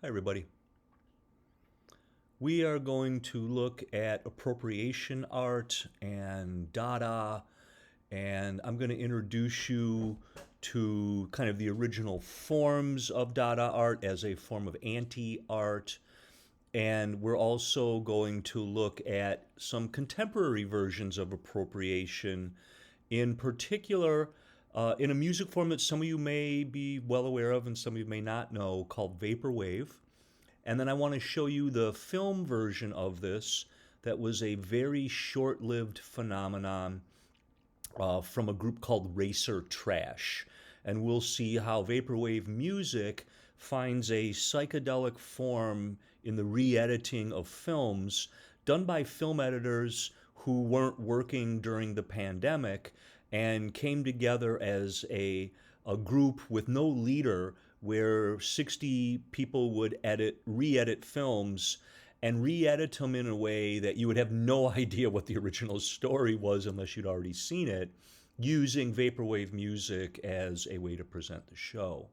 Hi, everybody. We are going to look at appropriation art and Dada, and I'm going to introduce you to kind of the original forms of Dada art as a form of anti-art. And we're also going to look at some contemporary versions of appropriation, in particular, in a music form that some of you may be well aware of and some of you may not know, called vaporwave. And then I want to show you the film version of this that was a very short-lived phenomenon from a group called Racer Trash. And we'll see how vaporwave music finds a psychedelic form in the re-editing of films done by film editors who weren't working during the pandemic and came together as a group with no leader where 60 people would re-edit films and re-edit them in a way that you would have no idea what the original story was unless you'd already seen it, using vaporwave music as a way to present the show.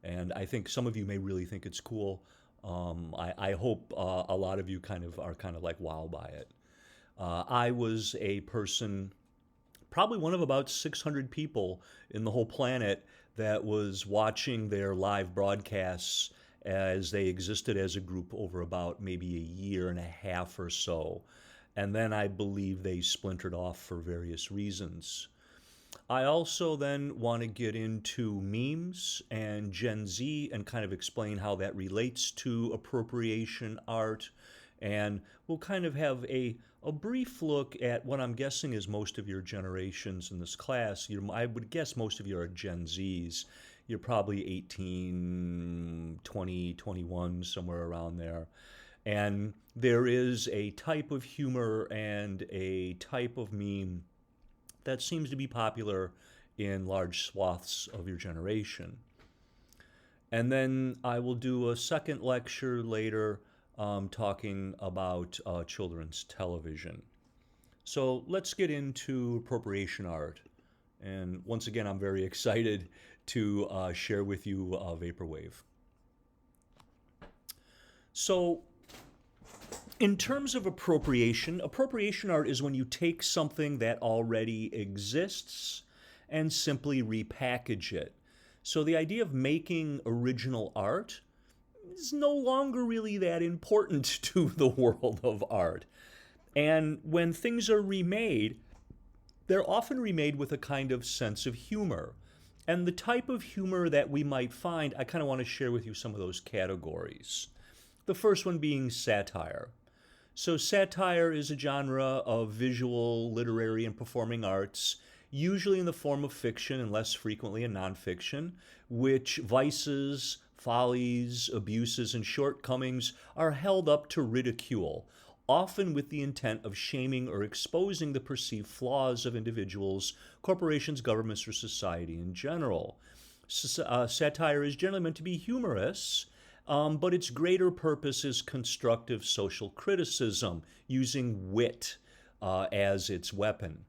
And I think some of you may really think it's cool. I hope a lot of you are kind of like wow by it. I was a person, probably one of about 600 people in the whole planet that was watching their live broadcasts as they existed as a group over about maybe a year and a half or so. And then I believe they splintered off for various reasons. I also then want to get into memes and Gen Z and kind of explain how that relates to appropriation art. And we'll kind of have a brief look at what I'm guessing is most of your generations in this class. I would guess most of you are Gen Zs. You're probably 18, 20, 21, somewhere around there. And there is a type of humor and a type of meme that seems to be popular in large swaths of your generation. And then I will do a second lecture later talking about children's television. So let's get into appropriation art. And once again, I'm very excited to share with you Vaporwave. So in terms of appropriation art is when you take something that already exists and simply repackage it. So the idea of making original art is no longer really that important to the world of art. And when things are remade, they're often remade with a kind of sense of humor. And the type of humor that we might find, I kind of want to share with you some of those categories. The first one being satire. So satire is a genre of visual, literary, and performing arts, usually in the form of fiction and less frequently in nonfiction, which vices, follies, abuses, and shortcomings are held up to ridicule, often with the intent of shaming or exposing the perceived flaws of individuals, corporations, governments, or society in general. Satire is generally meant to be humorous, but its greater purpose is constructive social criticism, using wit as its weapon.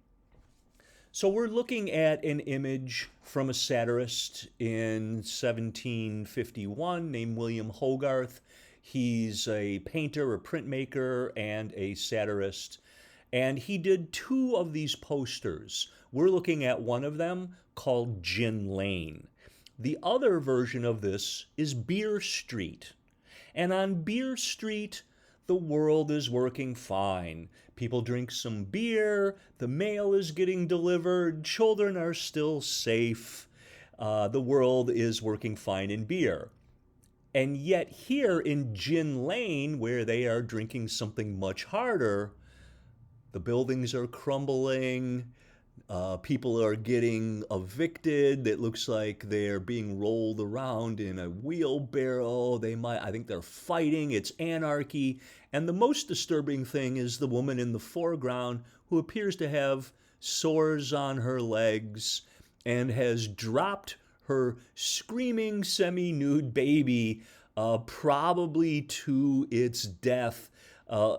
So we're looking at an image from a satirist in 1751 named William Hogarth. He's a painter, a printmaker, and a satirist. And he did two of these posters. We're looking at one of them called Gin Lane. The other version of this is Beer Street. And on Beer Street, the world is working fine. People drink some beer, the mail is getting delivered, children are still safe, the world is working fine in beer. And yet here in Gin Lane, where they are drinking something much harder, the buildings are crumbling, people are getting evicted. It looks like they're being rolled around in a wheelbarrow. I think they're fighting. It's anarchy. And the most disturbing thing is the woman in the foreground who appears to have sores on her legs and has dropped her screaming semi-nude baby, probably to its death.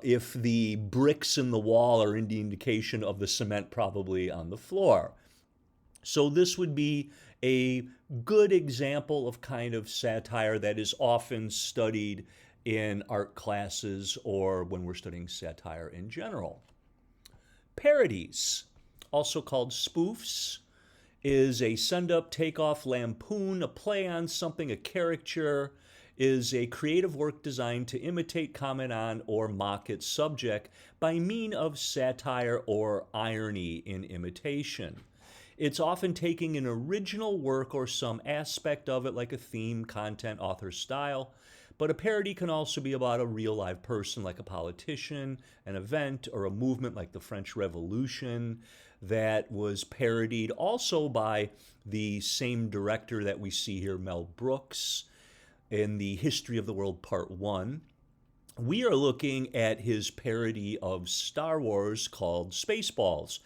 If the bricks in the wall are any indication of the cement probably on the floor. So this would be a good example of kind of satire that is often studied in art classes or when we're studying satire in general. Parodies, also called spoofs, is a send-up, take-off lampoon, a play on something, a caricature, is a creative work designed to imitate, comment on, or mock its subject by mean of satire or irony in imitation. It's often taking an original work or some aspect of it, like a theme, content, author, style, but a parody can also be about a real live person, like a politician, an event, or a movement like the French Revolution that was parodied also by the same director that we see here, Mel Brooks, in the History of the World Part 1. We are looking at his parody of Star Wars called Spaceballs.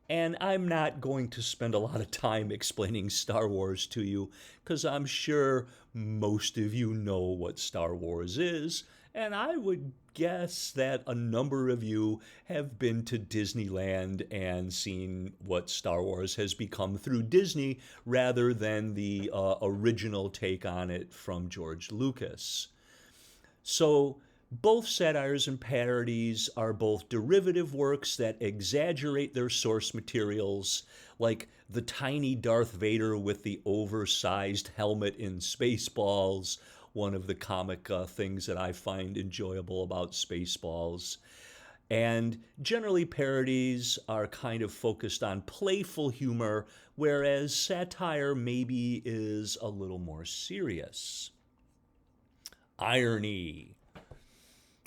And I'm not going to spend a lot of time explaining Star Wars to you, because I'm sure most of you know what Star Wars is, and I would guess that a number of you have been to Disneyland and seen what Star Wars has become through Disney rather than the original take on it from George Lucas. So both satires and parodies are both derivative works that exaggerate their source materials, like the tiny Darth Vader with the oversized helmet in Spaceballs, one of the comic things that I find enjoyable about Spaceballs. And generally parodies are kind of focused on playful humor, whereas satire maybe is a little more serious. Irony.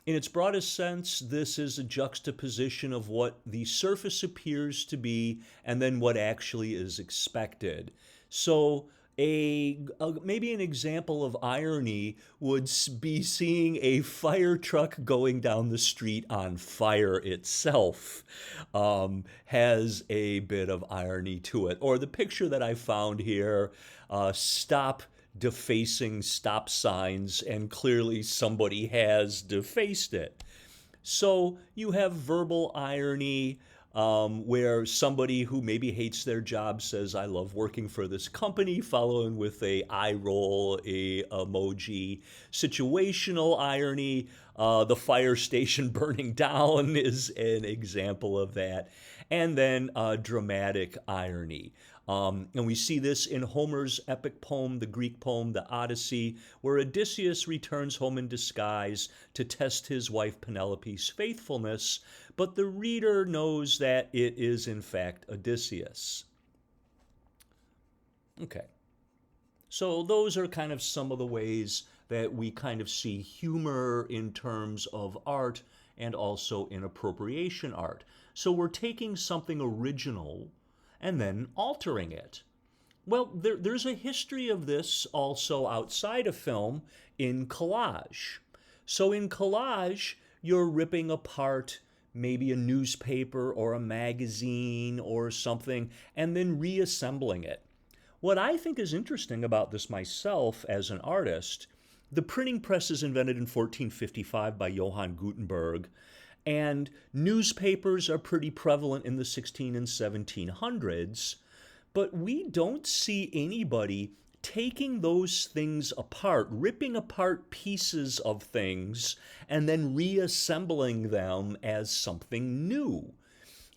In its broadest sense, this is a juxtaposition of what the surface appears to be and then what actually is expected. So maybe an example of irony would be seeing a fire truck going down the street on fire itself. Has a bit of irony to it. Or the picture that I found here, stop defacing stop signs, and clearly somebody has defaced it. So you have verbal irony, where somebody who maybe hates their job says, I love working for this company, following with a eye roll, a emoji. Situational irony, the fire station burning down is an example of that. And then dramatic irony. And we see this in Homer's epic poem, the Greek poem, the Odyssey, where Odysseus returns home in disguise to test his wife Penelope's faithfulness, but the reader knows that it is in fact Odysseus. Okay, so those are kind of some of the ways that we kind of see humor in terms of art and also in appropriation art. So we're taking something original and then altering it. Well, there's a history of this also outside of film in collage. So in collage, you're ripping apart maybe a newspaper or a magazine or something and then reassembling it. What I think is interesting about this myself as an artist, the printing press is invented in 1455 by Johann Gutenberg, and newspapers are pretty prevalent in the 16 and 1700s, but we don't see anybody taking those things apart, ripping apart pieces of things, and then reassembling them as something new.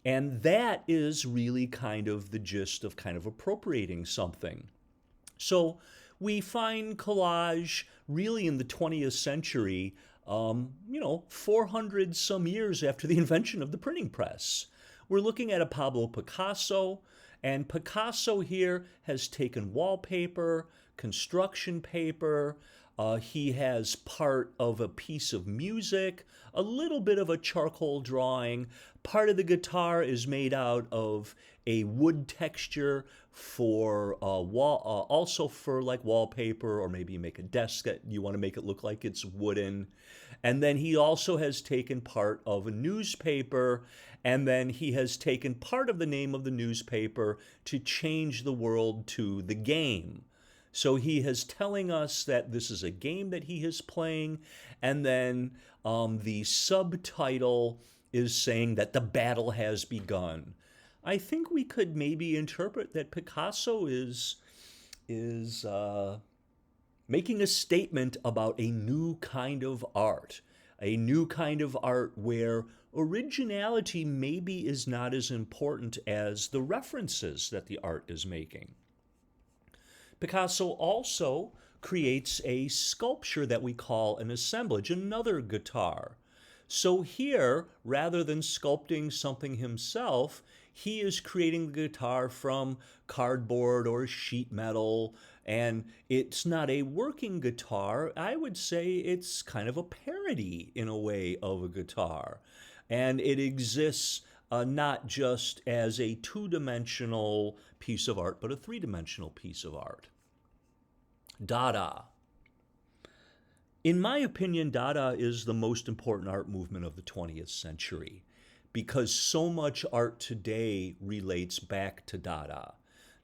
And that is really kind of the gist of kind of appropriating something. So we find collage really in the 20th century, 400 some years after the invention of the printing press. We're looking at a Pablo Picasso, and Picasso here has taken wallpaper, construction paper, he has part of a piece of music, a little bit of a charcoal drawing. Part of the guitar is made out of a wood texture for also for like wallpaper, or maybe you make a desk that you want to make it look like it's wooden. And then he also has taken part of a newspaper, and then he has taken part of the name of the newspaper to change the world to the game. So he is telling us that this is a game that he is playing, and then the subtitle is saying that the battle has begun. I think we could maybe interpret that Picasso is is making a statement about a new kind of art, a new kind of art where originality maybe is not as important as the references that the art is making. Picasso also creates a sculpture that we call an assemblage, another guitar. So here, rather than sculpting something himself, he is creating the guitar from cardboard or sheet metal, and it's not a working guitar. I would say it's kind of a parody, in a way, of a guitar. And it exists not just as a two-dimensional piece of art, but a three-dimensional piece of art. Dada. In my opinion, Dada is the most important art movement of the 20th century because so much art today relates back to Dada.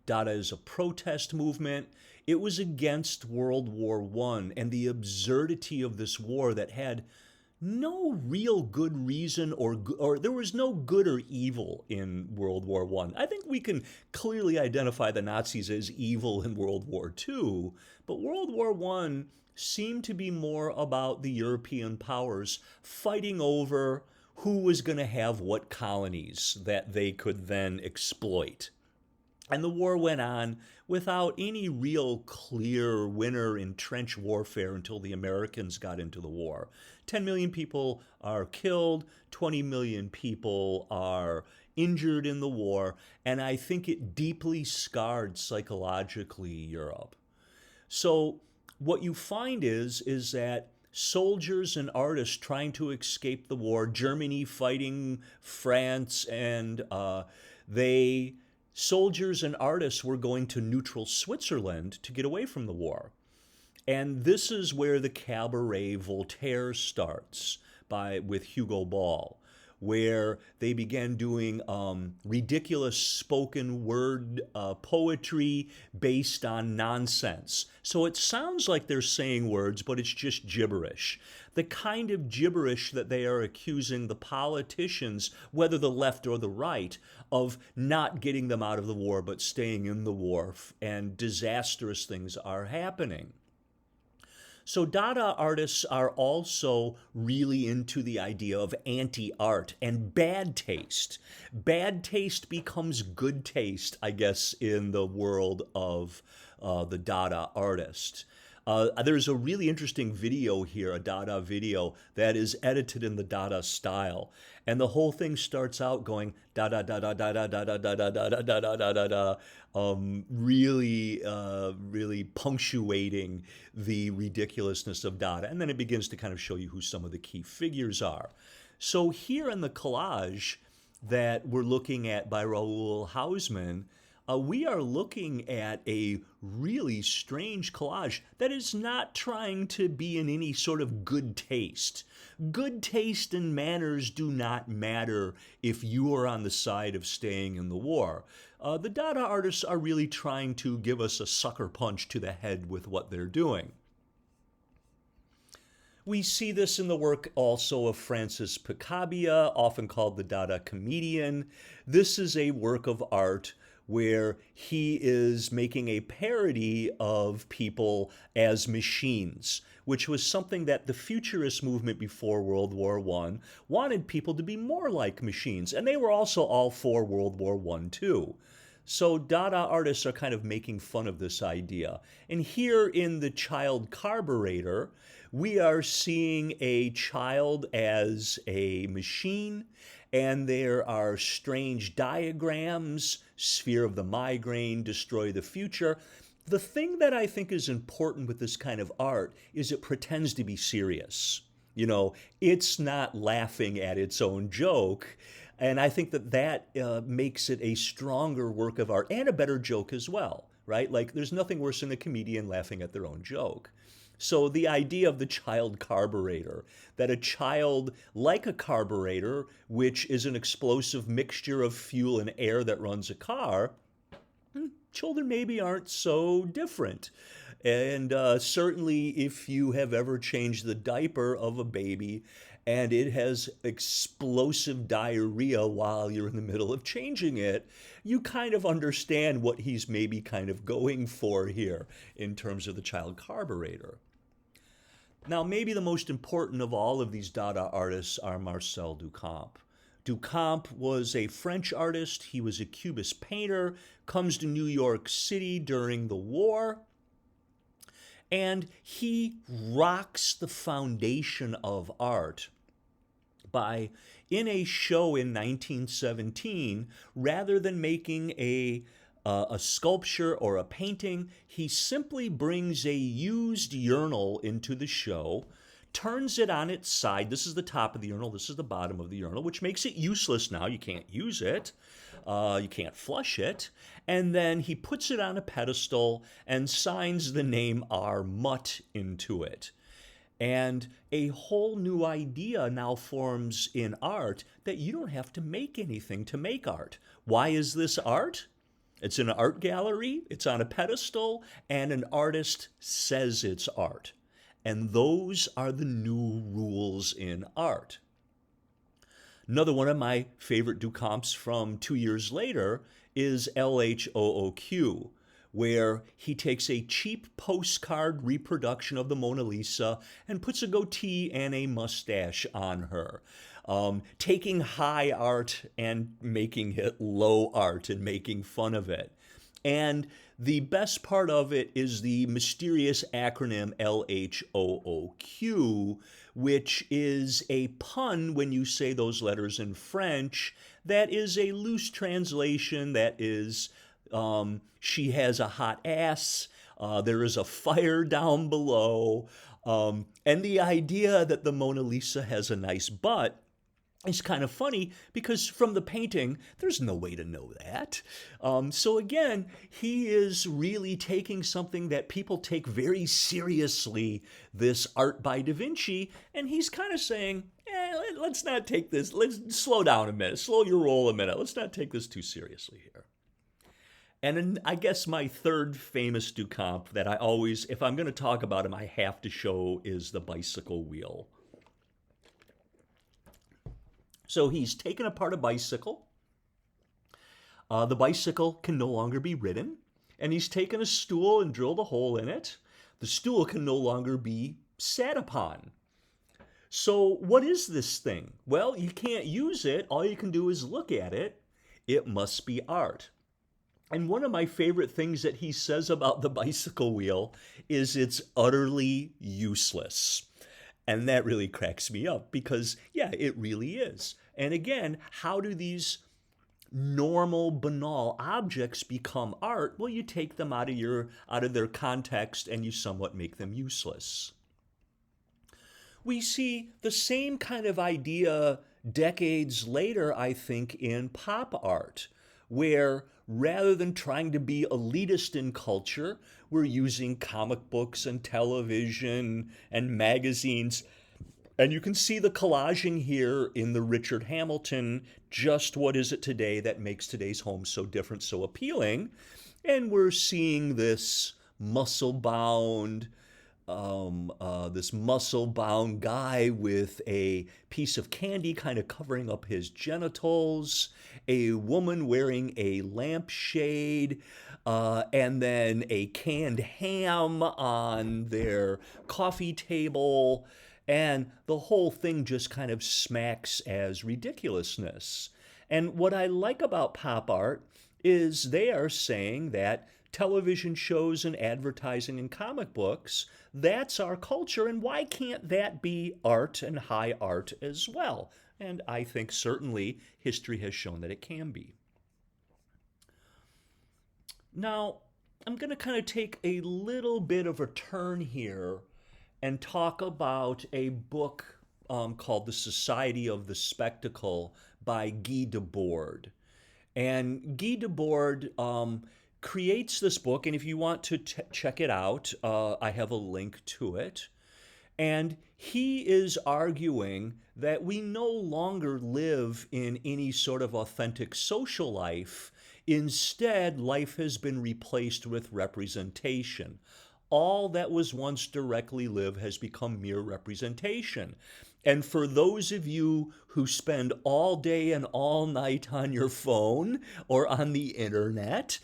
Dada is a protest movement. It was against World War I and the absurdity of this war that had no real good reason or there was no good or evil in World War I. I think we can clearly identify the Nazis as evil in World War II, but World War I seemed to be more about the European powers fighting over who was going to have what colonies that they could then exploit. And the war went on without any real clear winner in trench warfare until the Americans got into the war. 10 million people are killed, 20 million people are injured in the war, and I think it deeply scarred psychologically Europe. So what you find is that soldiers and artists trying to escape the war, Germany fighting France, and soldiers and artists were going to neutral Switzerland to get away from the war. And this is where the cabaret Voltaire starts with Hugo Ball, where they began doing ridiculous spoken word poetry based on nonsense. So it sounds like they're saying words, but it's just gibberish. The kind of gibberish that they are accusing the politicians, whether the left or the right, of not getting them out of the war, but staying in the war, and disastrous things are happening. So Dada artists are also really into the idea of anti-art and bad taste. Bad taste becomes good taste, I guess, in the world of the Dada artist. There's a really interesting video here, a Dada video, that is edited in the Dada style. And the whole thing starts out going da da da da da da da da da da da da da da da da, really punctuating the ridiculousness of Dada. And then it begins to kind of show you who some of the key figures are. So here in the collage that we're looking at by Raoul Hausmann, we are looking at a really strange collage that is not trying to be in any sort of good taste. Good taste and manners do not matter if you are on the side of staying in the war. The Dada artists are really trying to give us a sucker punch to the head with what they're doing. We see this in the work also of Francis Picabia, often called the Dada comedian. This is a work of art where he is making a parody of people as machines, which was something that the futurist movement before World War I wanted people to be more like machines. And they were also all for World War I too. So Dada artists are kind of making fun of this idea. And here in the child carburetor, we are seeing a child as a machine, and there are strange diagrams, sphere of the migraine, destroy the future. The thing that I think is important with this kind of art is it pretends to be serious. You know, it's not laughing at its own joke. And I think that makes it a stronger work of art and a better joke as well, right? Like, there's nothing worse than a comedian laughing at their own joke. So the idea of the child carburetor, that a child, like a carburetor, which is an explosive mixture of fuel and air that runs a car, children maybe aren't so different. And certainly, if you have ever changed the diaper of a baby and it has explosive diarrhea while you're in the middle of changing it, you kind of understand what he's maybe kind of going for here in terms of the child carburetor. Now, maybe the most important of all of these Dada artists are Marcel Duchamp. Duchamp was a French artist. He was a Cubist painter, comes to New York City during the war, and he rocks the foundation of art by, in a show in 1917, rather than making a sculpture or a painting, he simply brings a used urinal into the show, turns it on its side. This is the top of the urinal, this is the bottom of the urinal, which makes it useless now. You can't use it, you can't flush it. And then he puts it on a pedestal and signs the name R. Mutt into it. And a whole new idea now forms in art that you don't have to make anything to make art. Why is this art? It's in an art gallery, it's on a pedestal, and an artist says it's art. And those are the new rules in art. Another one of my favorite Duchamps from 2 years later is LHOOQ, where he takes a cheap postcard reproduction of the Mona Lisa and puts a goatee and a mustache on her. Taking high art and making it low art and making fun of it. And the best part of it is the mysterious acronym LHOOQ, which is a pun when you say those letters in French. That is a loose translation. That is, she has a hot ass, there is a fire down below, and the idea that the Mona Lisa has a nice butt is kind of funny because from the painting, there's no way to know that. So again, he is really taking something that people take very seriously, this art by Da Vinci, and he's kind of saying, let's not take this, let's slow down a minute, slow your roll a minute, let's not take this too seriously here. And then I guess my third famous Duchamp that I always, if I'm going to talk about him, I have to show is the bicycle wheel. So he's taken apart a bicycle. The bicycle can no longer be ridden. And he's taken a stool and drilled a hole in it. The stool can no longer be sat upon. So what is this thing? Well, you can't use it. All you can do is look at it. It must be art. And one of my favorite things that he says about the bicycle wheel is it's utterly useless. And that really cracks me up because, yeah, it really is. And again, how do these normal, banal objects become art? Well, you take them out of their context and you somewhat make them useless. We see the same kind of idea decades later, I think, in pop art, where rather than trying to be elitist in culture, we're using comic books and television and magazines. And you can see the collaging here in the Richard Hamilton, just what is it today that makes today's home so different, so appealing. And we're seeing this muscle-bound guy with a piece of candy kind of covering up his genitals, a woman wearing a lampshade, and then a canned ham on their coffee table, and the whole thing just kind of smacks as ridiculousness. And what I like about pop art is they are saying that television shows and advertising and comic books, that's our culture, and why can't that be art and high art as well? And I think certainly history has shown that it can be. Now, I'm going to kind of take a little bit of a turn here and talk about a book called The Society of the Spectacle by Guy Debord. And Guy Debord creates this book, and if you want to check it out, I have a link to it. And he is arguing that we no longer live in any sort of authentic social life. Instead, life has been replaced with representation. all that was once directly lived has become mere representation. And for those of you who spend all day and all night on your phone or on the internet,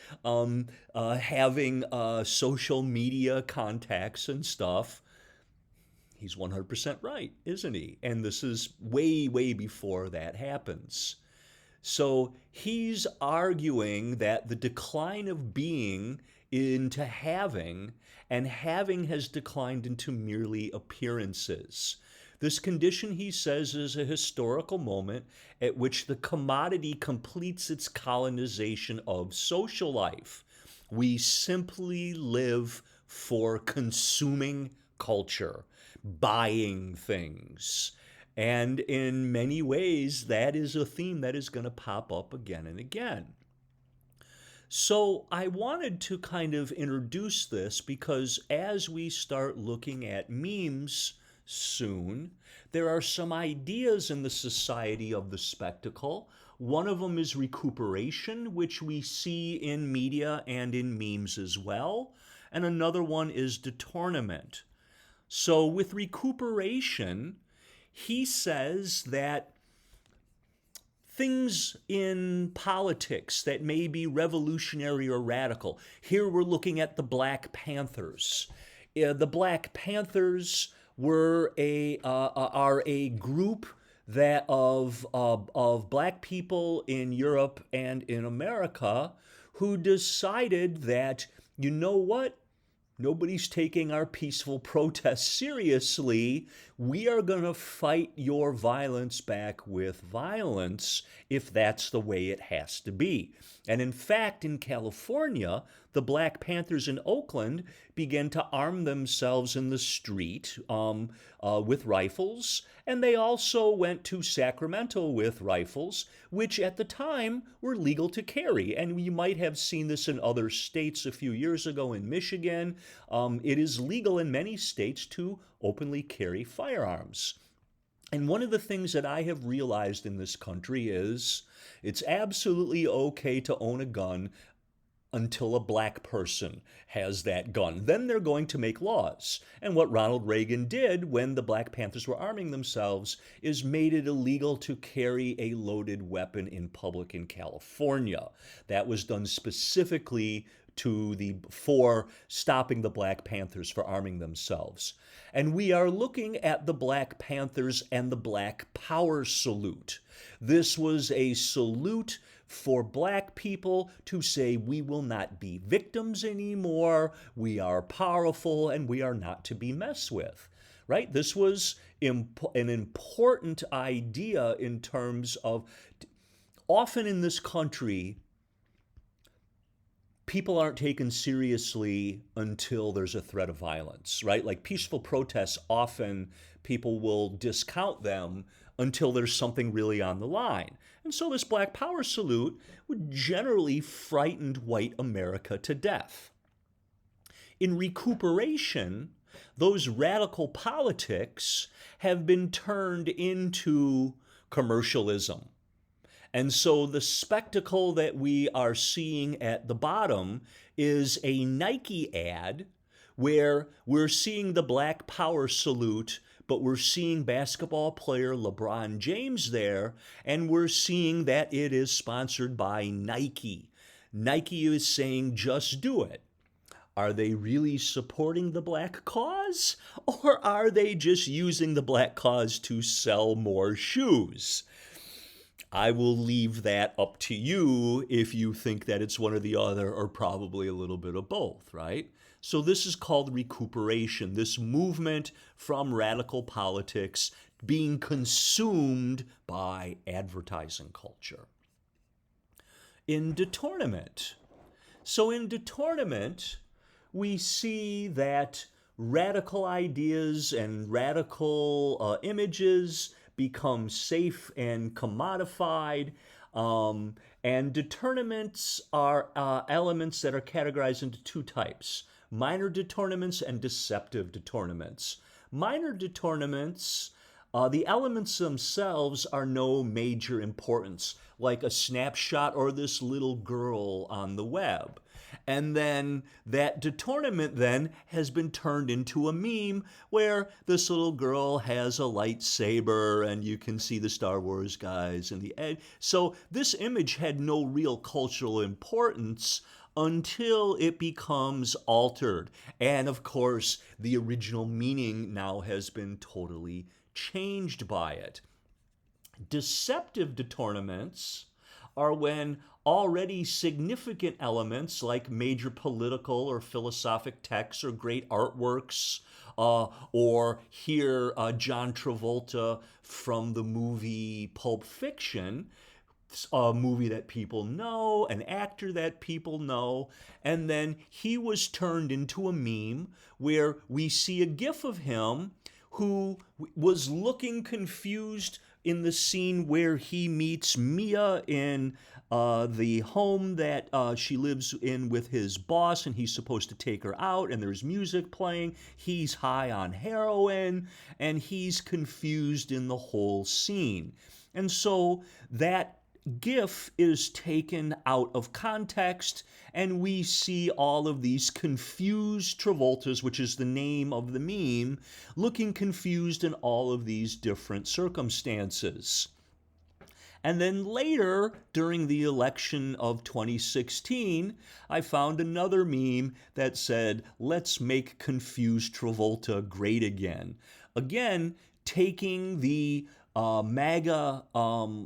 having social media contacts and stuff, he's 100% right, isn't he? And this is way, way before that happens. So he's arguing that the decline of being into having, and having has declined into merely appearances. This condition, he says, is a historical moment at which the commodity completes its colonization of social life. We simply live for consuming culture, buying things. And in many ways, that is a theme that is going to pop up again and again. So I wanted to kind of introduce this because as we start looking at memes soon, there are some ideas in the society of the spectacle. One of them is recuperation, which we see in media and in memes as well. And another one is detournement. So with recuperation, he says that things in politics that may be revolutionary or radical. Here we're looking at the Black Panthers. The Black Panthers are a group that of black people in Europe and in America who decided that, you know what? Nobody's taking our peaceful protests seriously. We are going to fight your violence back with violence if that's the way it has to be. And in fact, in California, the Black Panthers in Oakland began to arm themselves in the street with rifles, and they also went to Sacramento with rifles, which at the time were legal to carry. And you might have seen this in other states a few years ago in Michigan. It is legal in many states to openly carry firearms. And one of the things that I have realized in this country is it's absolutely okay to own a gun until a black person has that gun. Then they're going to make laws. And what Ronald Reagan did when the Black Panthers were arming themselves is made it illegal to carry a loaded weapon in public in California. That was done specifically for stopping the Black Panthers for arming themselves. And we are looking at the Black Panthers and the Black Power salute. This was a salute for black people to say we will not be victims anymore, we are powerful, and we are not to be messed with. Right? This was an important idea in terms of, often in this country, people aren't taken seriously until there's a threat of violence, right? Like peaceful protests, often people will discount them until there's something really on the line. And so this Black Power salute would generally frighten white America to death. In recuperation, those radical politics have been turned into commercialism. And so the spectacle that we are seeing at the bottom is a Nike ad where we're seeing the Black Power salute, but we're seeing basketball player LeBron James there, and we're seeing that it is sponsored by Nike. Nike is saying, just do it. Are they really supporting the black cause, or are they just using the black cause to sell more shoes? I will leave that up to you if you think that it's one or the other, or probably a little bit of both, right? So this is called recuperation, this movement from radical politics being consumed by advertising culture. In detournement. So in detournement, we see that radical ideas and radical images become safe and commodified, and detournements are elements that are categorized into two types: minor detournements and deceptive detournements. Minor detournements, the elements themselves are no major importance, like a snapshot or this little girl on the web. And then that detornament then has been turned into a meme where this little girl has a lightsaber and you can see the Star Wars guys in the edge. So this image had no real cultural importance until it becomes altered. And of course, the original meaning now has been totally changed by it. Deceptive detornaments are when already significant elements like major political or philosophic texts or great artworks, or here John Travolta from the movie Pulp Fiction, a movie that people know, an actor that people know, and then he was turned into a meme where we see a gif of him who was looking confused in the scene where he meets Mia in the home that she lives in with his boss, and he's supposed to take her out, and there's music playing. He's high on heroin, and he's confused in the whole scene. And so that GIF is taken out of context, and we see all of these confused Travoltas, which is the name of the meme, looking confused in all of these different circumstances. And then later, during the election of 2016, I found another meme that said, "Let's make confused Travolta great again." Again, taking the MAGA of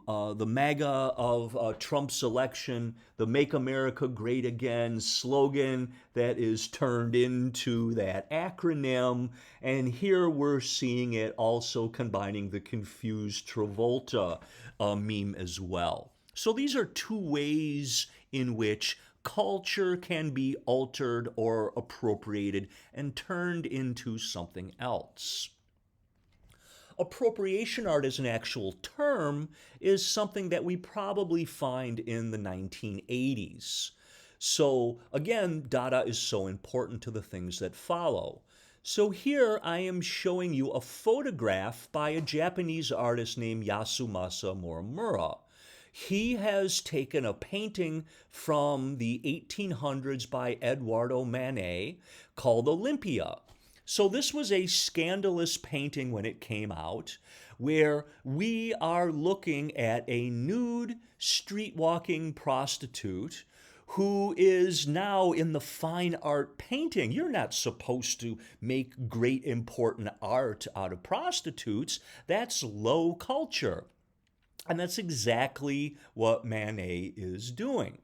Trump's election, the "Make America Great Again" slogan that is turned into that acronym. And here we're seeing it also combining the confused Travolta meme as well. So these are two ways in which culture can be altered or appropriated and turned into something else. Appropriation art as an actual term is something that we probably find in the 1980s. So again, Dada is so important to the things that follow. So here I am showing you a photograph by a Japanese artist named Yasumasa Morimura. He has taken a painting from the 1800s by Eduardo Manet called Olympia. So this was a scandalous painting when it came out, where we are looking at a nude street-walking prostitute who is now in the fine art painting. You're not supposed to make great important art out of prostitutes. That's low culture. And that's exactly what Manet is doing.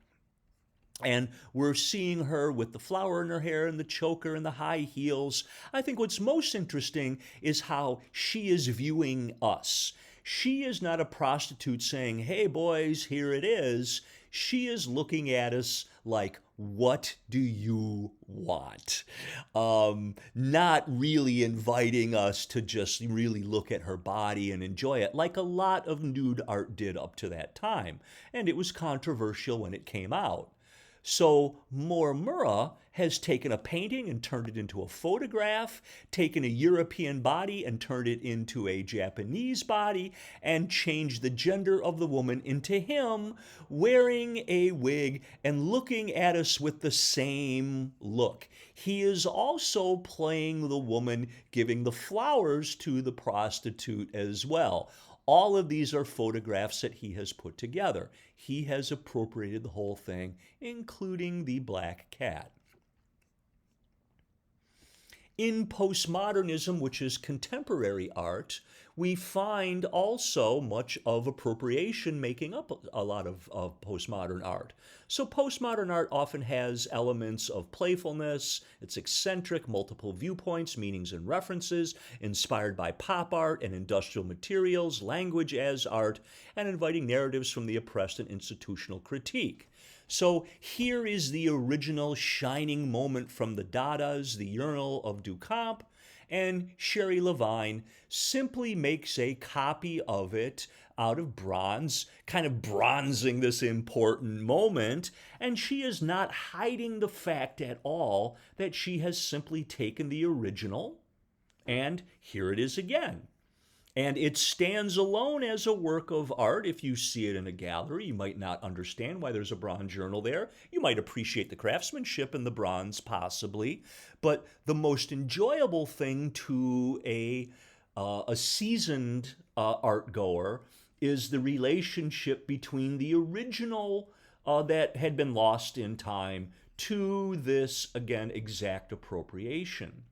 And we're seeing her with the flower in her hair and the choker and the high heels. I think what's most interesting is how she is viewing us. She is not a prostitute saying, "Hey boys, here it is." She is looking at us like, "What do you want?" Not really inviting us to just really look at her body and enjoy it, like a lot of nude art did up to that time. And it was controversial when it came out. So Morimura has taken a painting and turned it into a photograph, taken a European body and turned it into a Japanese body, and changed the gender of the woman into him, wearing a wig and looking at us with the same look. He is also playing the woman giving the flowers to the prostitute as well. All of these are photographs that he has put together. He has appropriated the whole thing, including the black cat. In postmodernism, which is contemporary art, we find also much of appropriation making up a lot of postmodern art. So postmodern art often has elements of playfulness, it's eccentric, multiple viewpoints, meanings and references, inspired by pop art and industrial materials, language as art, and inviting narratives from the oppressed and institutional critique. So here is the original shining moment from the Dadas, the urinal of Duchamp, and Sherry Levine simply makes a copy of it out of bronze, kind of bronzing this important moment, and she is not hiding the fact at all that she has simply taken the original, and here it is again. And it stands alone as a work of art. If you see it in a gallery, you might not understand why there's a bronze journal there. You might appreciate the craftsmanship in the bronze, possibly. But the most enjoyable thing to a seasoned art goer is the relationship between the original that had been lost in time to this, again, exact appropriation.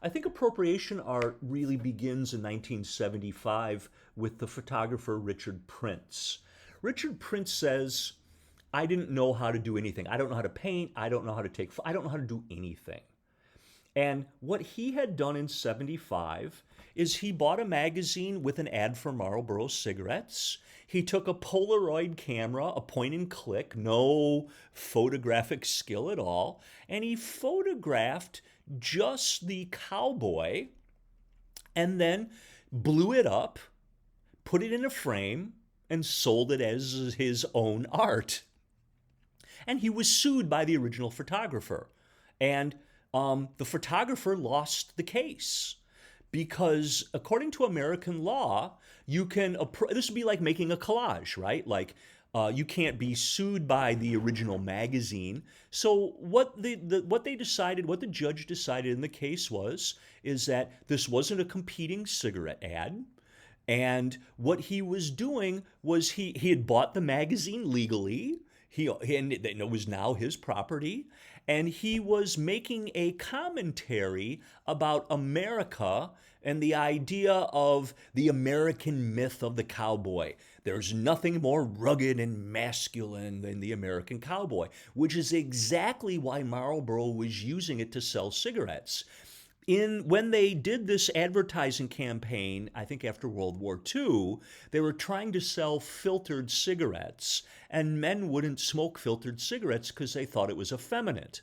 I think appropriation art really begins in 1975 with the photographer Richard Prince. Richard Prince says, I didn't know how to do anything. I don't know how to paint. I don't know how to I don't know how to do anything. And what he had done in 75 is he bought a magazine with an ad for Marlboro cigarettes. He took a Polaroid camera, a point and click, no photographic skill at all, and he photographed just the cowboy and then blew it up, put it in a frame, and sold it as his own art. And he was sued by the original photographer. And the photographer lost the case because according to American law, you can, this would be like making a collage, right? Like you can't be sued by the original magazine. So what they decided, what the judge decided in the case is that this wasn't a competing cigarette ad. And what he was doing was he had bought the magazine legally. And it was now his property. And he was making a commentary about America and the idea of the American myth of the cowboy. There's nothing more rugged and masculine than the American cowboy, which is exactly why Marlboro was using it to sell cigarettes. When they did this advertising campaign, I think after World War II, they were trying to sell filtered cigarettes, and men wouldn't smoke filtered cigarettes because they thought it was effeminate.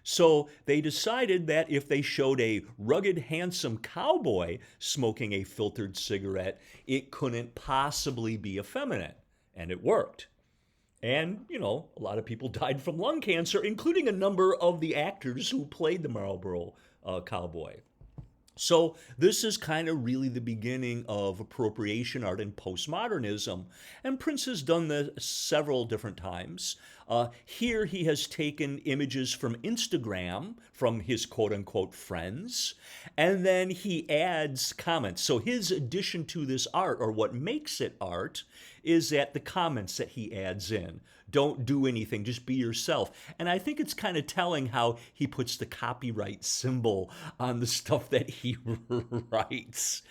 So they decided that if they showed a rugged, handsome cowboy smoking a filtered cigarette, it couldn't possibly be effeminate. And it worked. And, a lot of people died from lung cancer, including a number of the actors who played the Marlboro cowboy. So this is kind of really the beginning of appropriation art and postmodernism. And Prince has done this several different times. Here he has taken images from Instagram, from his quote-unquote friends, and then he adds comments. So his addition to this art, or what makes it art, is that the comments that he adds in. Don't do anything, just be yourself. And I think it's kind of telling how he puts the copyright symbol on the stuff that he writes.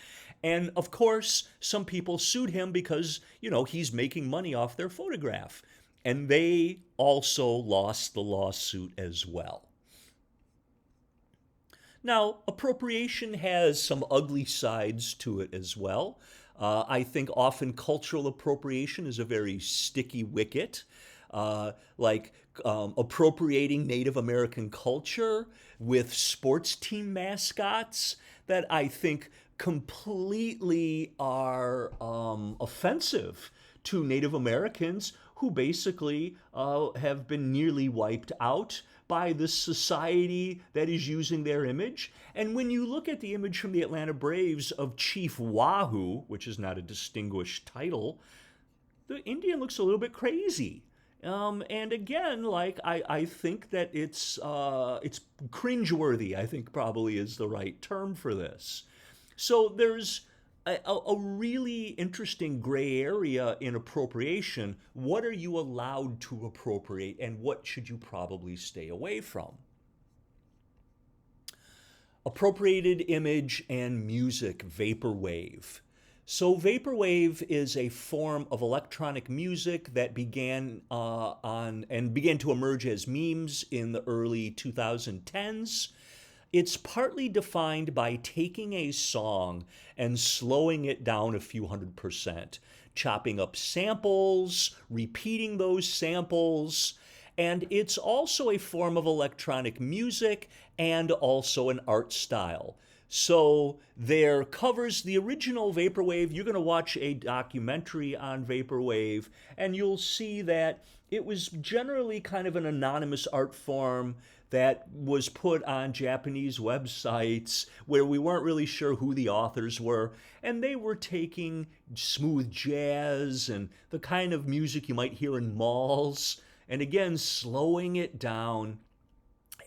And of course, some people sued him because, he's making money off their photograph. And they also lost the lawsuit as well. Now, appropriation has some ugly sides to it as well. I think often cultural appropriation is a very sticky wicket, like appropriating Native American culture with sports team mascots that I think completely are offensive to Native Americans who basically have been nearly wiped out by this society that is using their image. And when you look at the image from the Atlanta Braves of Chief Wahoo, which is not a distinguished title, the Indian looks a little bit crazy. And again, I think that it's cringeworthy, I think probably is the right term for this. So there's a really interesting gray area in appropriation. What are you allowed to appropriate, and what should you probably stay away from? Appropriated image and music, vaporwave. So vaporwave is a form of electronic music that began to emerge as memes in the early 2010s. It's partly defined by taking a song and slowing it down a few 100%, chopping up samples, repeating those samples, and it's also a form of electronic music and also an art style. So there covers the original vaporwave. You're going to watch a documentary on vaporwave, and you'll see that it was generally kind of an anonymous art form that was put on Japanese websites where we weren't really sure who the authors were, and they were taking smooth jazz and the kind of music you might hear in malls, and again, slowing it down.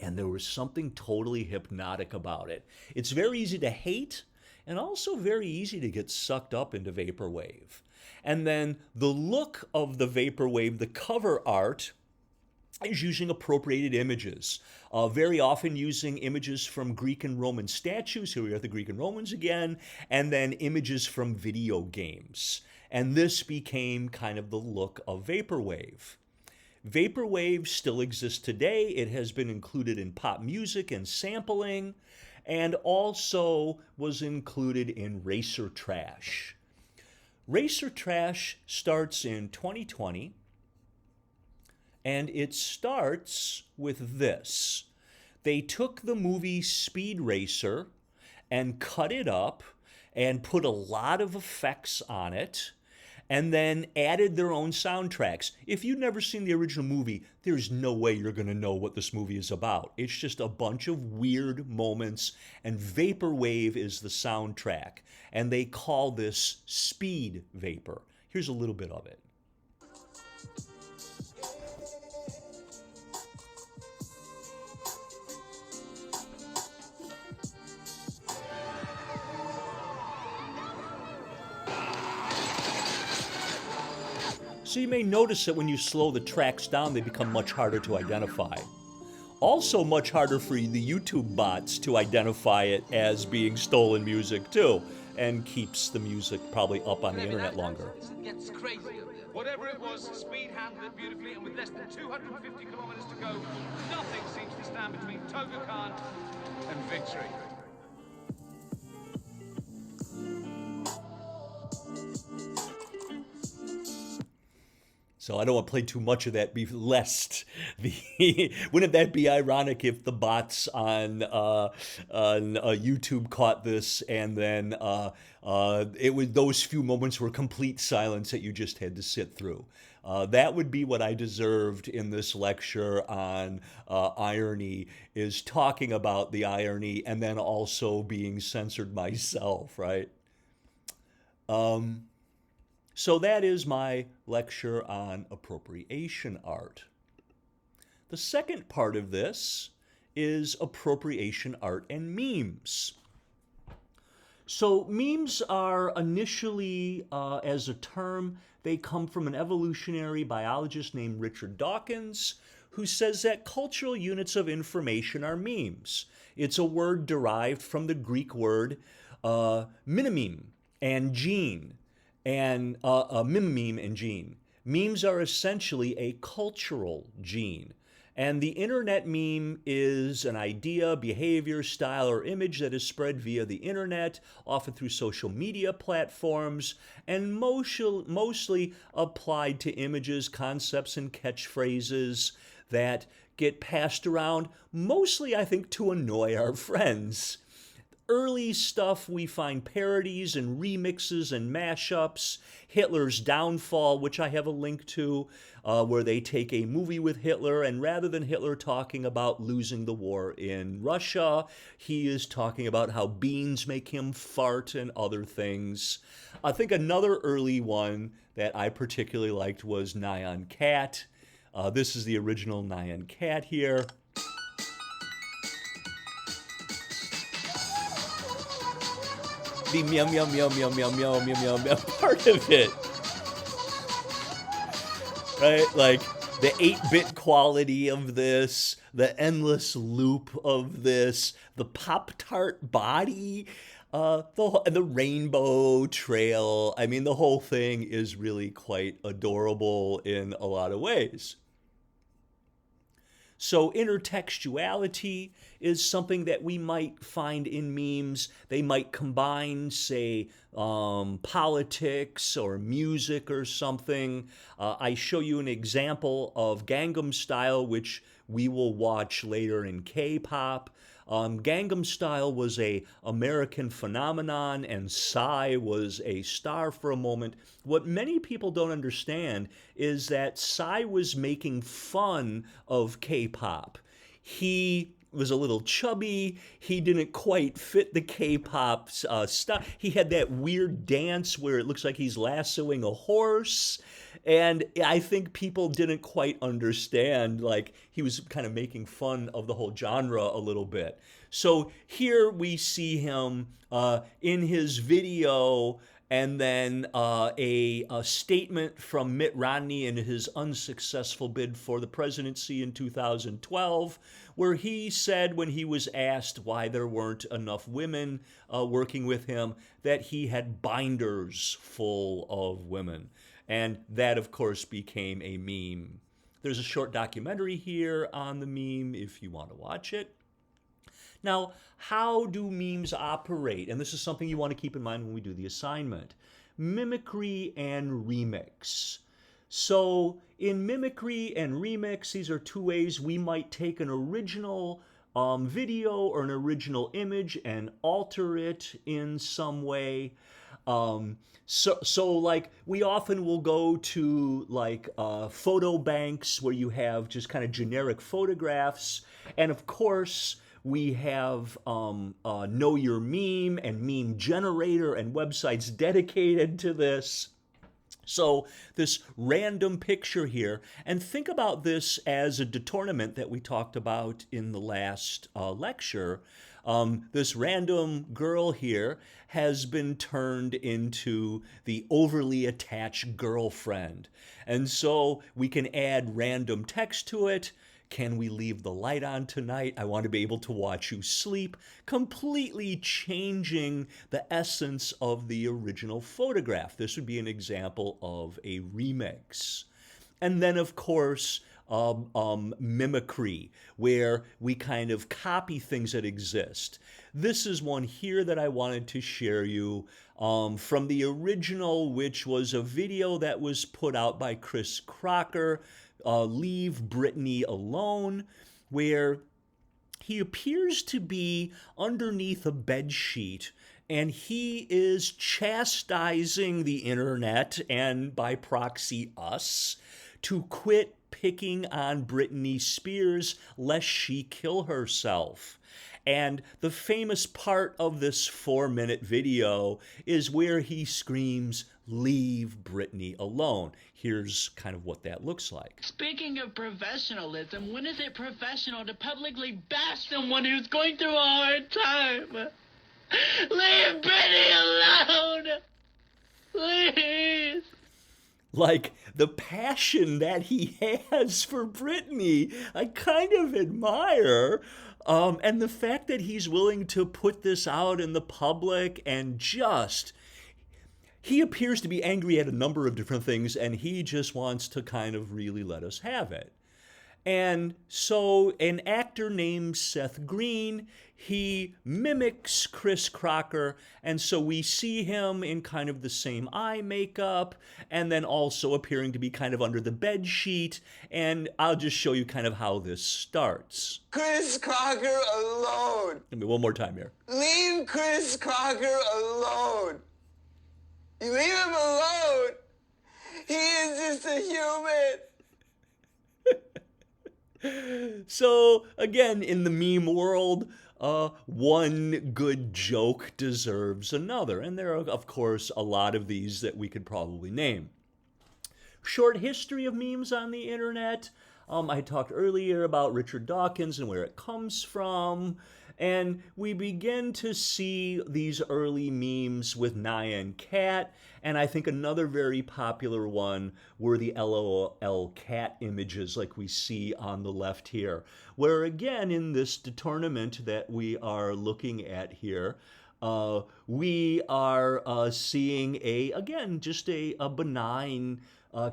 And there was something totally hypnotic about it. It's very easy to hate and also very easy to get sucked up into vaporwave. And then the look of the vaporwave, the cover art, is using appropriated images, very often using images from Greek and Roman statues. Here we are, the Greek and Romans again, and then images from video games. And this became kind of the look of vaporwave. Vaporwave still exists today. It has been included in pop music and sampling, and also was included in racer trash. Racer trash starts in 2020, and it starts with this. They took the movie Speed Racer and cut it up and put a lot of effects on it, and then added their own soundtracks. If you've never seen the original movie, there's no way you're going to know what this movie is about. It's just a bunch of weird moments, and vaporwave is the soundtrack. And they call this speed vapor. Here's a little bit of it. So you may notice that when you slow the tracks down, they become much harder to identify. Also much harder for the YouTube bots to identify it as being stolen music too, and keeps the music probably up on the internet longer. It gets crazy. Whatever it was, Speed handled it beautifully, and with less than 250 kilometers to go, nothing seems to stand between Toga Khan and victory. So I don't want to play too much of that, lest wouldn't that be ironic if the bots on YouTube caught this, and then it was those few moments were complete silence that you just had to sit through. That would be what I deserved in this lecture on irony, is talking about the irony and then also being censored myself, right? So that is my lecture on appropriation art. The second part of this is appropriation art and memes. So memes are initially, as a term, they come from an evolutionary biologist named Richard Dawkins, who says that cultural units of information are memes. It's a word derived from the Greek word minimeme and gene. And mimeme and gene. Memes are essentially a cultural gene. And the internet meme is an idea, behavior, style, or image that is spread via the internet, often through social media platforms, and mostly applied to images, concepts, and catchphrases that get passed around, mostly, I think, to annoy our friends. Early stuff, we find parodies and remixes and mashups. Hitler's Downfall, which I have a link to, where they take a movie with Hitler, and rather than Hitler talking about losing the war in Russia, he is talking about how beans make him fart and other things. I think another early one that I particularly liked was Nyan Cat. This is the original Nyan Cat here. The meow meow meow meow meow meow meow meow meow part of it, right? Like the 8-bit quality of this, the endless loop of this, the Pop-Tart body, the rainbow trail. I mean, the whole thing is really quite adorable in a lot of ways. So intertextuality is something that we might find in memes. They might combine, say, politics or music or something. I show you an example of Gangnam Style, which we will watch later in K-pop. Gangnam Style was an American phenomenon, and Psy was a star for a moment. What many people don't understand is that Psy was making fun of K-pop. He was a little chubby. He didn't quite fit the K-pop stuff. He had that weird dance where it looks like he's lassoing a horse. And I think people didn't quite understand, like, he was kind of making fun of the whole genre a little bit. So here we see him in his video, and then a statement from Mitt Romney in his unsuccessful bid for the presidency in 2012, where he said, when he was asked why there weren't enough women working with him, that he had binders full of women. And that, of course, became a meme. There's a short documentary here on the meme if you want to watch it. Now, how do memes operate? And this is something you want to keep in mind when we do the assignment. Mimicry and remix. So in mimicry and remix, these are two ways we might take an original video or an original image and alter it in some way. So like we often will go to like photo banks where you have just kind of generic photographs, and of course we have Know Your Meme and Meme Generator and websites dedicated to this. So this random picture here, and think about this as a detournament that we talked about in the last lecture. This random girl here has been turned into the overly attached girlfriend. And so we can add random text to it. Can we leave the light on tonight? I want to be able to watch you sleep, completely changing the essence of the original photograph. This would be an example of a remix. And then, of course, mimicry, where we kind of copy things that exist. This is one here that I wanted to share you from the original, which was a video that was put out by Chris Crocker, Leave Britney Alone, where he appears to be underneath a bed sheet and he is chastising the internet and by proxy us to quit picking on Britney Spears lest she kill herself. And the famous part of this 4-minute video is where he screams, "Leave Britney alone." Here's kind of what that looks like. Speaking of professionalism, when is it professional to publicly bash someone who's going through a hard time? Leave Britney alone! Please! Like, the passion that he has for Britney, I kind of admire. And the fact that he's willing to put this out in the public and just... He appears to be angry at a number of different things, and he just wants to kind of really let us have it. And so an actor named Seth Green, he mimics Chris Crocker, and so we see him in kind of the same eye makeup, and then also appearing to be kind of under the bed sheet, and I'll just show you kind of how this starts. Chris Crocker alone! Give me one more time here. Leave Chris Crocker alone! You leave him alone! He is just a human! So, again, in the meme world, one good joke deserves another. And there are, of course, a lot of these that we could probably name. Short history of memes on the internet. I talked earlier about Richard Dawkins and where it comes from. And we begin to see these early memes with Nyan Cat. And I think another very popular one were the LOL cat images like we see on the left here. Where again, in this tournament that we are looking at here, we are seeing again, just a benign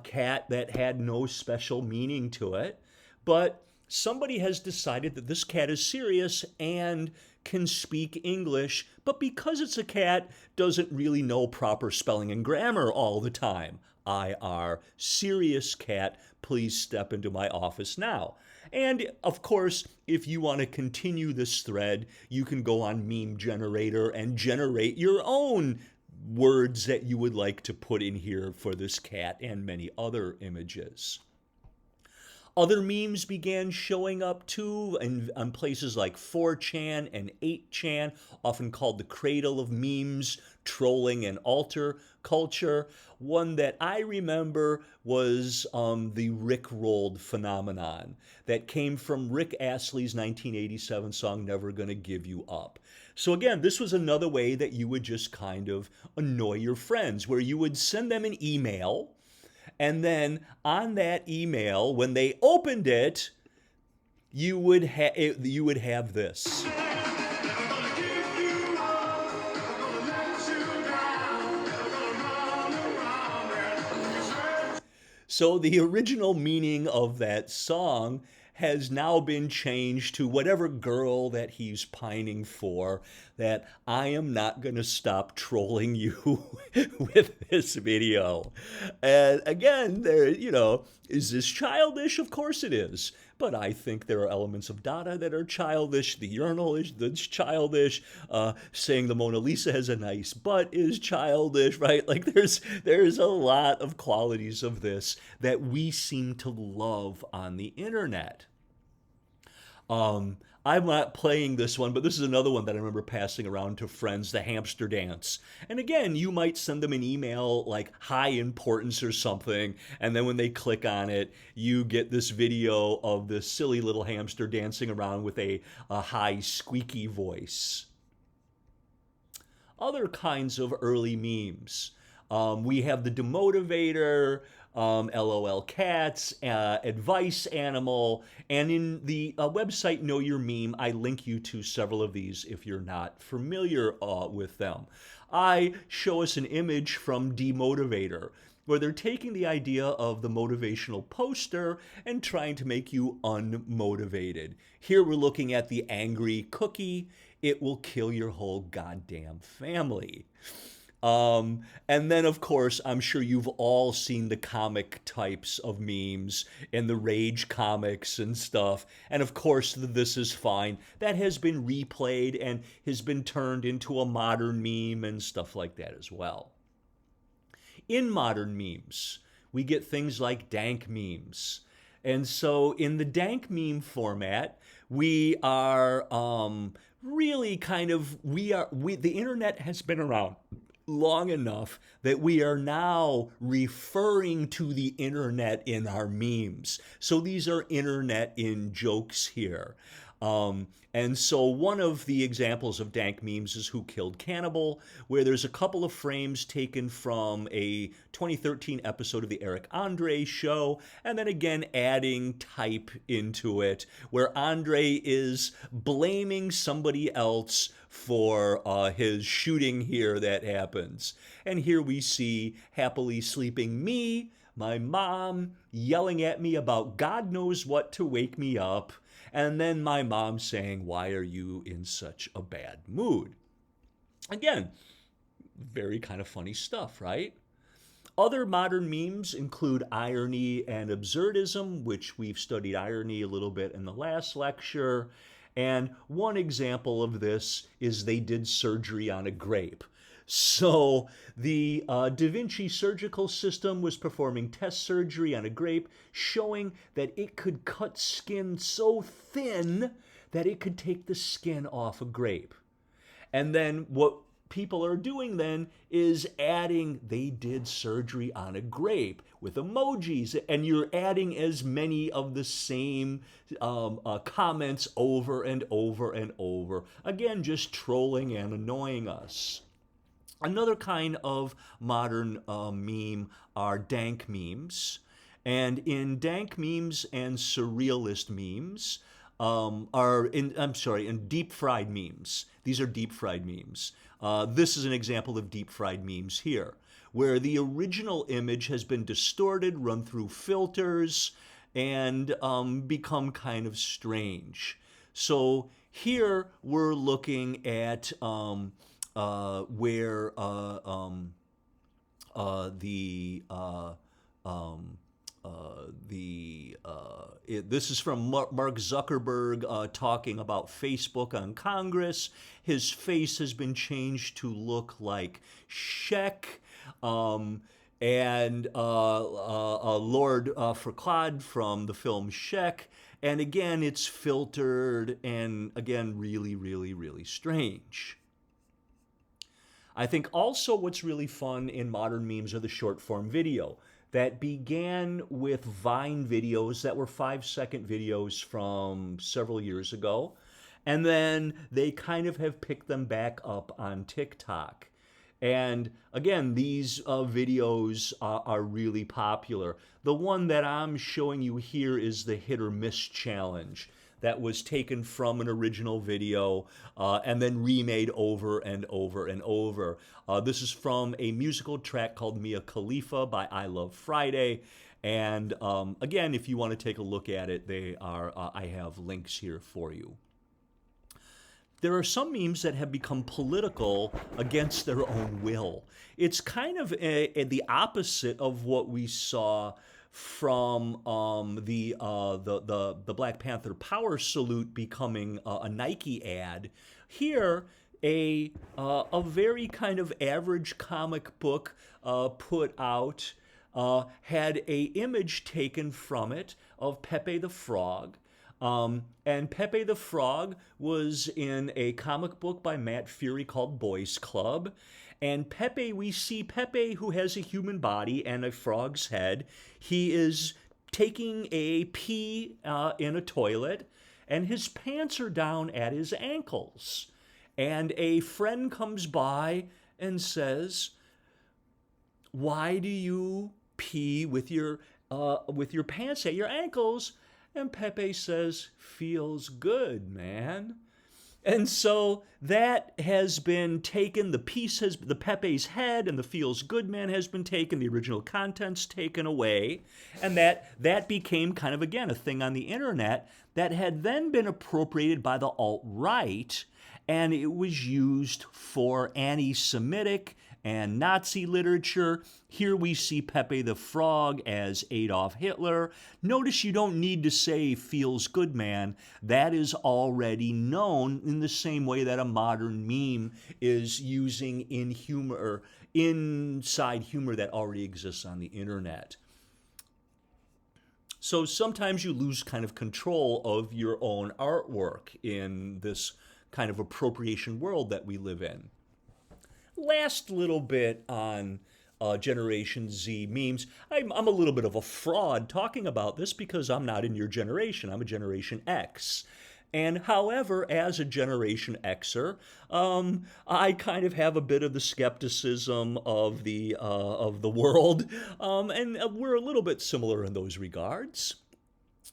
cat that had no special meaning to it. But somebody has decided that this cat is serious and can speak English, but because it's a cat, doesn't really know proper spelling and grammar all the time. IR, serious cat, please step into my office now. And of course, if you want to continue this thread, you can go on Meme Generator and generate your own words that you would like to put in here for this cat and many other images. Other memes began showing up too on places like 4chan and 8chan, often called the cradle of memes, trolling, and alter culture. One that I remember was the Rickrolled phenomenon that came from Rick Astley's 1987 song, Never Gonna Give You Up. So again, this was another way that you would just kind of annoy your friends, where you would send them an email, and then on that email, when they opened it, you would have this. So the original meaning of that song has now been changed to whatever girl that he's pining for, that I am not going to stop trolling you with this video. And again, there, is this childish? Of course it is. But I think there are elements of Dada that are childish. The urinal that's childish. Saying the Mona Lisa has a nice butt is childish, right? Like there's a lot of qualities of this that we seem to love on the internet. I'm not playing this one, but this is another one that I remember passing around to friends, the hamster dance. And again, you might send them an email like high importance or something, and then when they click on it, you get this video of this silly little hamster dancing around with a high squeaky voice. Other kinds of early memes. We have the demotivator, LOL cats, advice animal, and in the website Know Your Meme, I link you to several of these if you're not familiar with them. I show us an image from Demotivator, where they're taking the idea of the motivational poster and trying to make you unmotivated. Here we're looking at the angry cookie. It will kill your whole goddamn family. And then, of course, I'm sure you've all seen the comic types of memes and the rage comics and stuff. And of course, the This Is Fine. That has been replayed and has been turned into a modern meme and stuff like that as well. In modern memes, we get things like dank memes. And so in the dank meme format, we are really kind of, the internet has been around long enough that we are now referring to the internet in our memes. So these are internet in jokes here. And so one of the examples of dank memes is Who Killed Cannibal, where there's a couple of frames taken from a 2013 episode of the Eric Andre show, and then again adding type into it, where Andre is blaming somebody else for his shooting here that happens. And here we see happily sleeping me, my mom, yelling at me about God knows what to wake me up, and then my mom saying, "Why are you in such a bad mood?" Again, very kind of funny stuff, right? Other modern memes include irony and absurdism, which we've studied irony a little bit in the last lecture. And one example of this is they did surgery on a grape. So the Da Vinci surgical system was performing test surgery on a grape, showing that it could cut skin so thin that it could take the skin off a grape. And then what people are doing then is adding, they did surgery on a grape with emojis, and you're adding as many of the same comments over and over and over. Again, just trolling and annoying us. Another kind of modern meme are dank memes. And in dank memes and surrealist memes, in deep fried memes. These are deep fried memes. This is an example of deep fried memes here, where the original image has been distorted, run through filters, and become kind of strange. So here we're looking at where this is from Mark Zuckerberg talking about Facebook on Congress. His face has been changed to look like Shek, and and Lord Farquaad from the film Sheck. And again, it's filtered and again, really, really, really strange. I think also what's really fun in modern memes are the short form video that began with Vine videos that were 5-second videos from several years ago. And then they kind of have picked them back up on TikTok. And again, these videos are really popular. The one that I'm showing you here is the hit or miss challenge that was taken from an original video and then remade over and over and over. This is from a musical track called Mia Khalifa by I Love Friday. And again, if you want to take a look at it, they are. I have links here for you. There are some memes that have become political against their own will. It's kind of the opposite of what we saw from the Black Panther Power Salute becoming a Nike ad. Here, a very kind of average comic book put out had a image taken from it of Pepe the Frog. And Pepe the Frog was in a comic book by Matt Fury called Boys Club. And Pepe, we see Pepe, who has a human body and a frog's head. He is taking a pee in a toilet, and his pants are down at his ankles. And a friend comes by and says, "Why do you pee with your pants at your ankles?" And Pepe says, "Feels good, man." And so that has been taken. The Pepe's head and the "feels good, man" has been taken. The original content's taken away. And that became kind of, again, a thing on the internet that had then been appropriated by the alt-right, and it was used for anti-Semitic and Nazi literature. Here we see Pepe the Frog as Adolf Hitler. Notice you don't need to say "feels good, man." That is already known in the same way that a modern meme is using inside humor that already exists on the internet. So sometimes you lose kind of control of your own artwork in this kind of appropriation world that we live in. Last little bit on Generation Z memes. I'm a little bit of a fraud talking about this because I'm not in your generation. I'm a Generation X. And however, as a Generation Xer, I kind of have a bit of the skepticism of the world, and we're a little bit similar in those regards.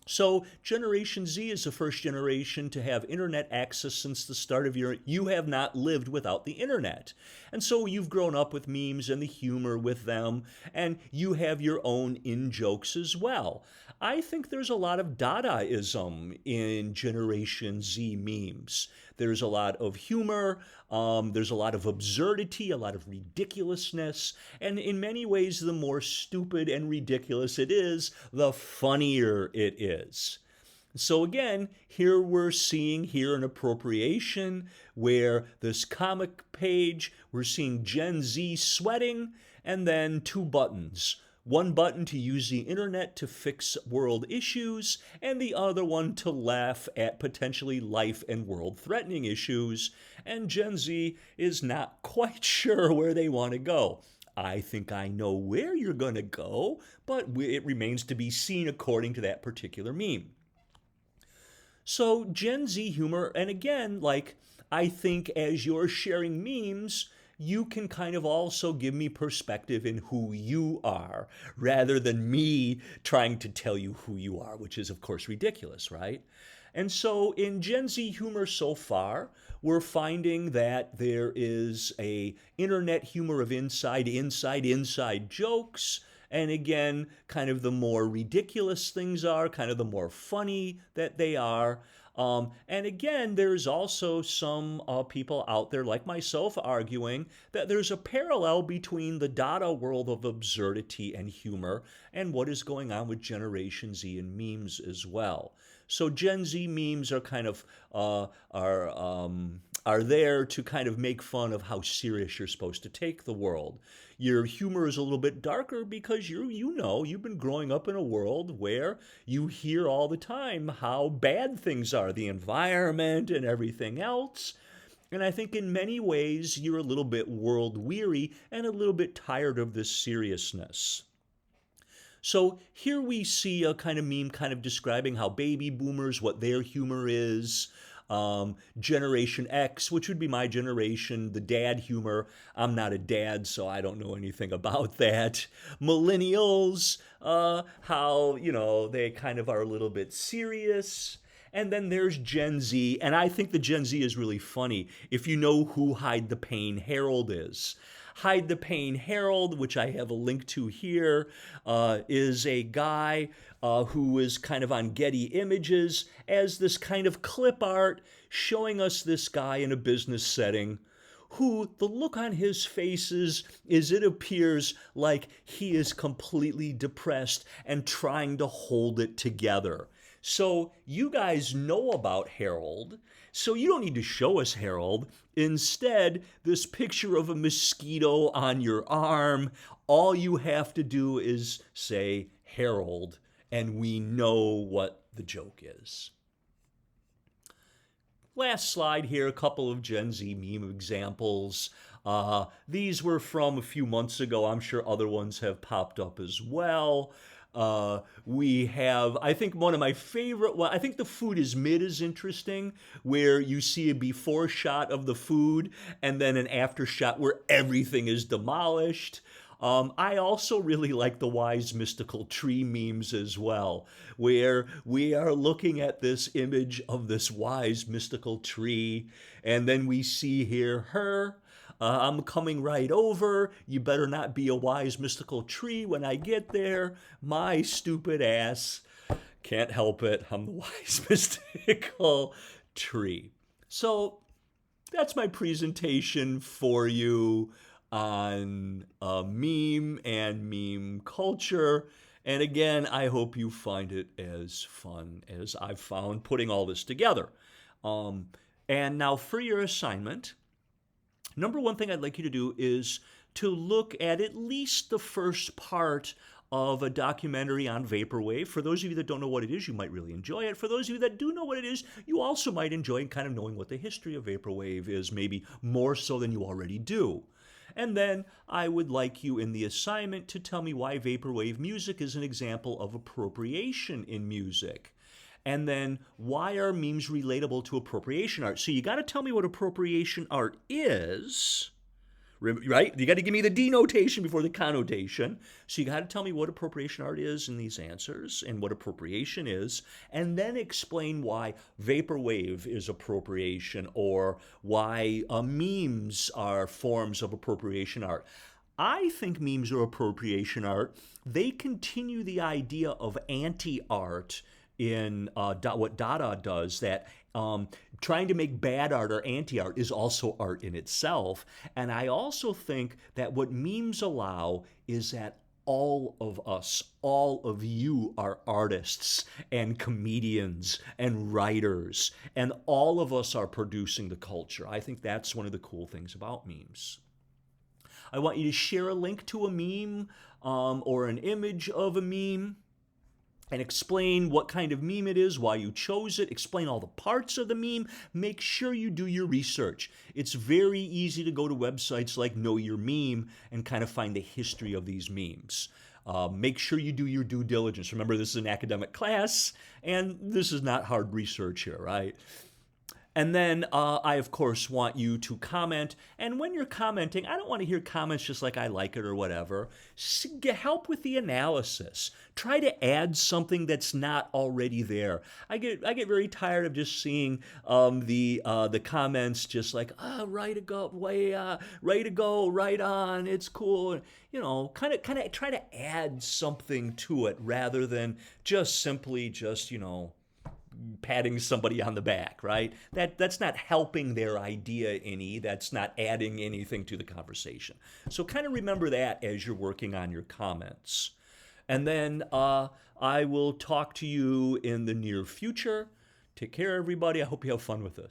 So Generation Z is the first generation to have internet access since the start of you have not lived without the internet. And so you've grown up with memes and the humor with them, and you have your own in-jokes as well. I think there's a lot of Dadaism in Generation Z memes. There's a lot of humor, there's a lot of absurdity, a lot of ridiculousness, and in many ways, the more stupid and ridiculous it is, the funnier it is. So again, here we're seeing an appropriation where this comic page, we're seeing Gen Z sweating, and then two buttons. One button to use the internet to fix world issues, and the other one to laugh at potentially life and world-threatening issues. And Gen Z is not quite sure where they want to go. I think I know where you're going to go, but it remains to be seen according to that particular meme. So Gen Z humor, and again, I think as you're sharing memes, you can kind of also give me perspective in who you are, rather than me trying to tell you who you are, which is, of course, ridiculous, right? And so in Gen Z humor so far, we're finding that there is a internet humor of inside jokes. And again, kind of the more ridiculous things are, kind of the more funny that they are. And again, there's also some people out there like myself arguing that there's a parallel between the Dada world of absurdity and humor and what is going on with Generation Z and memes as well. So Gen Z memes are kind of are there to kind of make fun of how serious you're supposed to take the world. Your humor is a little bit darker because you've been growing up in a world where you hear all the time how bad things are, the environment and everything else. And I think in many ways you're a little bit world weary and a little bit tired of this seriousness. So here we see a kind of meme kind of describing how baby boomers, what their humor is. Generation X, which would be my generation, the dad humor. I'm not a dad, so I don't know anything about that. Millennials, how, they kind of are a little bit serious. And then there's Gen Z, and I think the Gen Z is really funny if you know who Hide the Pain Harold is. Hide the Pain Harold, which I have a link to here, is a guy who is kind of on Getty Images as this kind of clip art showing us this guy in a business setting who the look on his face is it appears like he is completely depressed and trying to hold it together. So you guys know about Harold, so you don't need to show us Harold. Instead, this picture of a mosquito on your arm, all you have to do is say Harold, and we know what the joke is. Last slide here, a couple of Gen Z meme examples. These were from a few months ago. I'm sure other ones have popped up as well. We have, I think one of my favorite, I think the food is mid is interesting, where you see a before shot of the food and then an after shot where everything is demolished. I also really like the wise mystical tree memes as well, where we are looking at this image of this wise mystical tree, and then we see here her. I'm coming right over. You better not be a wise mystical tree when I get there. My stupid ass. Can't help it. I'm the wise mystical tree. So that's my presentation for you on meme and meme culture. And again, I hope you find it as fun as I've found putting all this together. And now for your assignment, number one thing I'd like you to do is to look at least the first part of a documentary on vaporwave. For those of you that don't know what it is, you might really enjoy it. For those of you that do know what it is, you also might enjoy kind of knowing what the history of vaporwave is, maybe more so than you already do. And then I would like you in the assignment to tell me why vaporwave music is an example of appropriation in music. And then why are memes relatable to appropriation art? So you got to tell me what appropriation art is, right? You got to give me the denotation before the connotation. So you got to tell me what appropriation art is in these answers and what appropriation is, and then explain why vaporwave is appropriation or why memes are forms of appropriation art. I think memes are appropriation art. They continue the idea of anti-art in what Dada does, that trying to make bad art or anti-art is also art in itself. And I also think that what memes allow is that all of us, all of you are artists and comedians and writers, and all of us are producing the culture. I think that's one of the cool things about memes. I want you to share a link to a meme or an image of a meme, and explain what kind of meme it is, why you chose it, explain all the parts of the meme. Make sure you do your research. It's very easy to go to websites like Know Your Meme and kind of find the history of these memes. Make sure you do your due diligence. Remember, this is an academic class, and this is not hard research here, right? And then I, of course, want you to comment. And when you're commenting, I don't want to hear comments just like I like it or whatever. Help with the analysis. Try to add something that's not already there. I get very tired of just seeing the comments just like, right to go, right to go, right on, it's cool. Kind of try to add something to it rather than just simply patting somebody on the back, right? That's not helping their idea any. That's not adding anything to the conversation. So kind of remember that as you're working on your comments. And then I will talk to you in the near future. Take care, everybody. I hope you have fun with this.